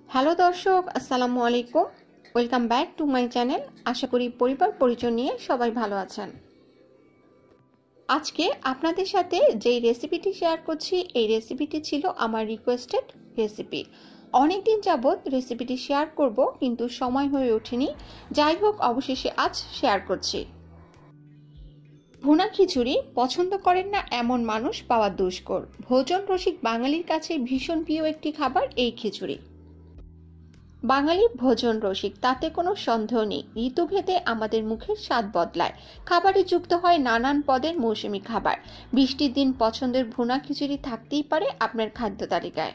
Hello দর্শক, আসসালামু আলাইকুম। Welcome back to my channel. আশা করি পরিবার পরিজন নিয়ে সবাই ভালো আছেন। আজকে আপনাদের সাথে যেই রেসিপিটি শেয়ার করছি, এই রেসিপিটি ছিল আমার রিকোয়েস্টেড রেসিপি। অনেকদিন যাবৎ রেসিপিটি শেয়ার করব, কিন্তু সময় হয়ে ওঠেনি। যাই হোক, অবশেষে আজ শেয়ার করছি। ভুনা খিচুড়ি পছন্দ করেন না এমন মানুষ পাওয়া দুষ্কর। ভোজন রসিক বাঙালির কাছে ভীষণ প্রিয় একটি খাবার এই খিচুড়ি। বাঙালি ভোজন রসিক, তাতে কোনো সন্দেহ নেই। ঋতুভেদে আমাদের মুখের স্বাদ বদলায়, খাবারে যুক্ত হয় নানান পদের মৌসুমী খাবার। বৃষ্টির দিন পছন্দের ভুনা খিচুড়ি থাকতেই পারে আপনার খাদ্য তালিকায়।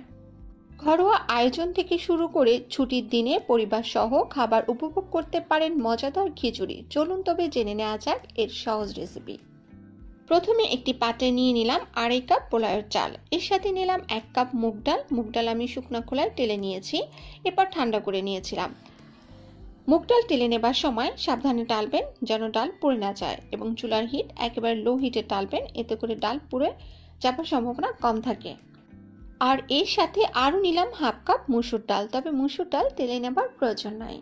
ঘরোয়া আয়োজন থেকে শুরু করে ছুটির দিনে পরিবার সহ খাবার উপভোগ করতে পারেন মজাদার খিচুড়ি। চলুন তবে জেনে নেওয়া যাক এর সহজ রেসিপি। প্রথমে একটি পাত্রে নিয়ে নিলাম 2.5 কাপ পোলাওয়ের চাল। এর সাথে নিলাম 1 কাপ মুগ ডাল। আমি শুকনো খোলায় টেলে নিয়েছি, এরপর ঠান্ডা করে নিয়েছিলাম। মুগ ডাল টেলে নেবার সময় সাবধানে টালবেন যেন ডাল পুড়ে না যায়, এবং চুলার হিট একেবারে লো হিটে টালবেন, এতে করে ডাল পুড়ে যাবার সম্ভাবনা কম থাকে। আর এর সাথে আরও নিলাম 1/2 কাপ মসুর ডাল, তবে মসুর ডাল টেলে নেবার প্রয়োজন নাই।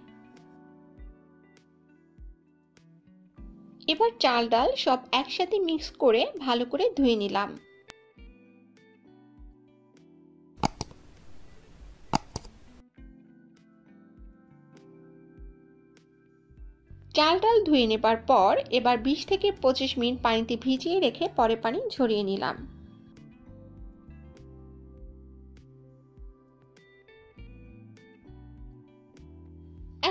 এবার চাল ডাল সব একসাথে মিক্স করে ভালো করে ধুয়ে নিলাম। চাল ডাল ধুয়ে নেবার পর এবার 20 থেকে 25 মিনিট পানিতে ভিজিয়ে রেখে পরে পানি ঝরিয়ে নিলাম।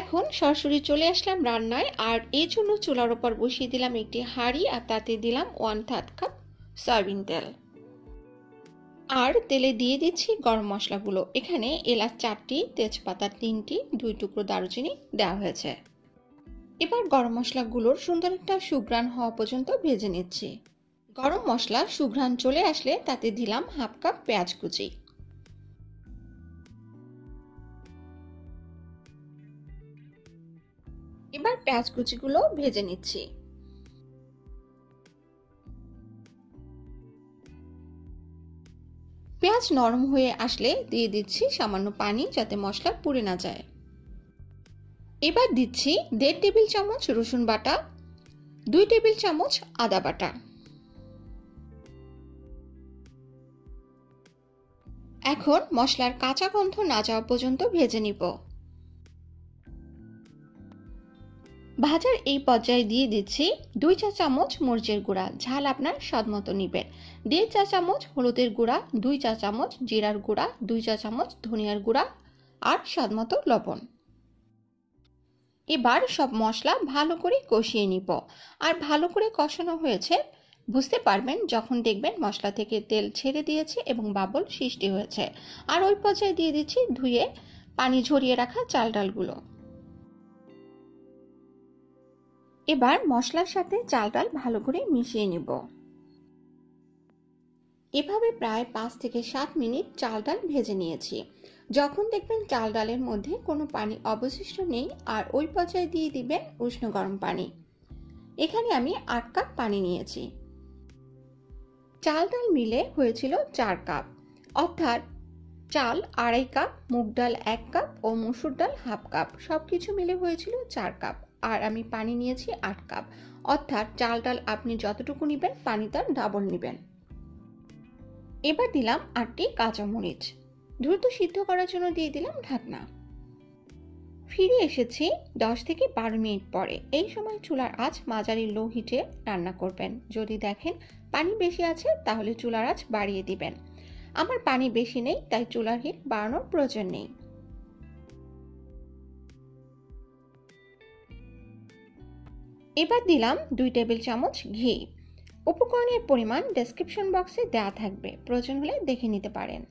এখন সরাসরি চলে আসলাম রান্নায়। আর এই জন্য চুলার উপর বসিয়ে দিলাম একটি হাঁড়ি, আর তাতে দিলাম 1/3 কাপ সয়াবিন তেল। আর তেলে দিয়ে দিচ্ছি গরম মশলাগুলো। এখানে এলাচ 4টি, তেজপাতা 3টি, 2 টুকরো দারুচিনি দেওয়া হয়েছে। এবার গরম মশলাগুলোর সুন্দর একটা সুঘ্রাণ হওয়া পর্যন্ত ভেজে নিচ্ছি। গরম মশলা সুঘ্রাণ চলে আসলে তাতে দিলাম 1/2 কাপ পেঁয়াজ কুচি। এবার পেঁয়াজ কুচিগুলো ভেজে নিচ্ছি। পেঁয়াজ নরম হয়ে আসলে দিয়ে দিচ্ছি সামান্য পানি, যাতে মশলা পুড়ে না যায়। এবার দিচ্ছি 1.5 টেবিল চামচ রসুন বাটা, 2 টেবিল চামচ আদা বাটা। এখন মশলার কাঁচা গন্ধ না যাওয়া পর্যন্ত ভেজে নিব। ভাজার এই পর্যায়ে দিয়ে দিচ্ছি 2 চা চামচ মরিচের গুঁড়া, ঝাল আপনার স্বাদ মতো নিবেন। 1.5 চা চামচ হলুদের গুঁড়া, 2 চা চামচ জিরার গুঁড়া, 2 চা চামচ ধনিয়ার গুঁড়া, আর স্বাদ মতো লবণ। এবার সব মশলা ভালো করে কষিয়ে নিব। আর ভালো করে কষানো হয়েছে বুঝতে পারবেন যখন দেখবেন মশলা থেকে তেল ছেড়ে দিয়েছে এবং বাবল সৃষ্টি হয়েছে। আর ওই পর্যায়ে দিয়ে দিচ্ছি ধুয়ে পানি ঝরিয়ে রাখা চাল ডালগুলো। এবার মশলার সাথে চাল ডাল ভালো করে মিশিয়ে নিব। এভাবে প্রায় 5 থেকে 7 মিনিট চাল ডাল ভেজে নিয়েছি। যখন দেখবেন চাল ডালের মধ্যে কোনো পানি অবশিষ্ট নেই, আর ওই পর্যায়ে দিয়ে দিবেন উষ্ণ গরম পানি। এখানে আমি 8 কাপ পানি নিয়েছি। চাল ডাল মিলে হয়েছিল 4 কাপ, অর্থাৎ চাল 2.5 কাপ, মুগ ডাল 1 কাপ ও মসুর ডাল 1/2 কাপ, সবকিছু মিলে হয়েছিল 4 কাপ। আর আমি পানি নিয়েছি 8 কাপ, অর্থাৎ চাল ডাল আপনি যতটুকু নেবেন পানি তার ডাবল নেবেন। এবার দিলাম 8টি কাঁচামরিচ। দ্রুত সিদ্ধ করার জন্য দিয়ে দিলাম ঢাকনা। ফিরে এসেছি 10 থেকে 12 মিনিট পরে। এই সময় চুলার আঁচ মাঝারি লো হিটে রান্না করবেন। যদি দেখেন পানি বেশি আছে তাহলে চুলার আঁচ বাড়িয়ে দিবেন। আমার পানি বেশি নেই, তাই চুলার হিট বাড়ানোর প্রয়োজন নেই। এবার দিলাম 2 টেবিল চামচ ঘি। উপকরণের পরিমাণ ডেসক্রিপশন বক্সে দেওয়া থাকবে, প্রয়োজন হলে দেখে নিতে পারেন।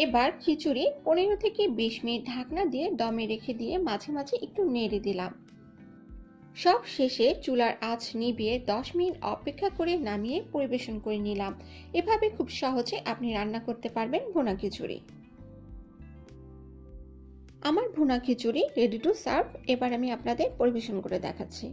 এবার খিচুড়ি 15 থেকে 20 মিনিট ঢাকনা দিয়ে দমে রেখে দিয়ে মাঝে মাঝে একটু নেড়ে দিলাম। সব শেষে চুলার আঁচ নিভিয়ে 10 মিনিট অপেক্ষা করে নামিয়ে পরিবেশন করে নিলাম। এভাবে খুব সহজে আপনি রান্না করতে পারবেন ভুনা খিচুড়ি। আমার ভুনা খিচুড়ি রেডি টু সার্ভ। এবার আমি আপনাদের পরিবেশন করে দেখাচ্ছি।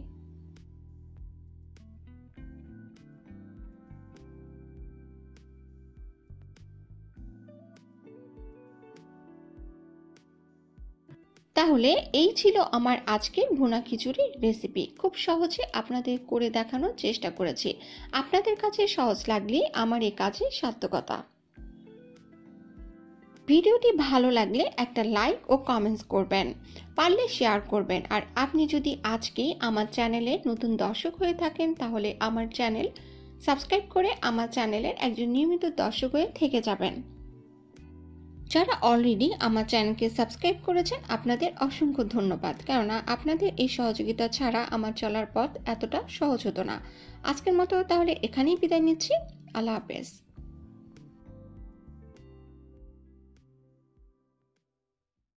তাহলে এই ছিল আমার আজকের ভুনা খিচুড়ির রেসিপি। খুব সহজে আপনাদের করে দেখানোর চেষ্টা করেছি। আপনাদের কাছে সহজ লাগলে আমার এই কাজে সার্থকতা। ভিডিওটি ভালো লাগলে একটা লাইক ও কমেন্টস করবেন, পারলে শেয়ার করবেন। আর আপনি যদি আজকেই আমার চ্যানেলে নতুন দর্শক হয়ে থাকেন তাহলে আমার চ্যানেল সাবস্ক্রাইব করে আমার চ্যানেলের একজন নিয়মিত দর্শক হয়ে থেকে যাবেন। যারা অলরেডি আমার চ্যানেলকে সাবস্ক্রাইব করেছেন আপনাদের অসংখ্য ধন্যবাদ, কেননা আপনাদের এই সহযোগিতা ছাড়া আমার চলার পথ এতটা সহজ হতো না। আজকের মতো তাহলে এখানেই বিদায় নিচ্ছি। আল্লাহ হাফেজ।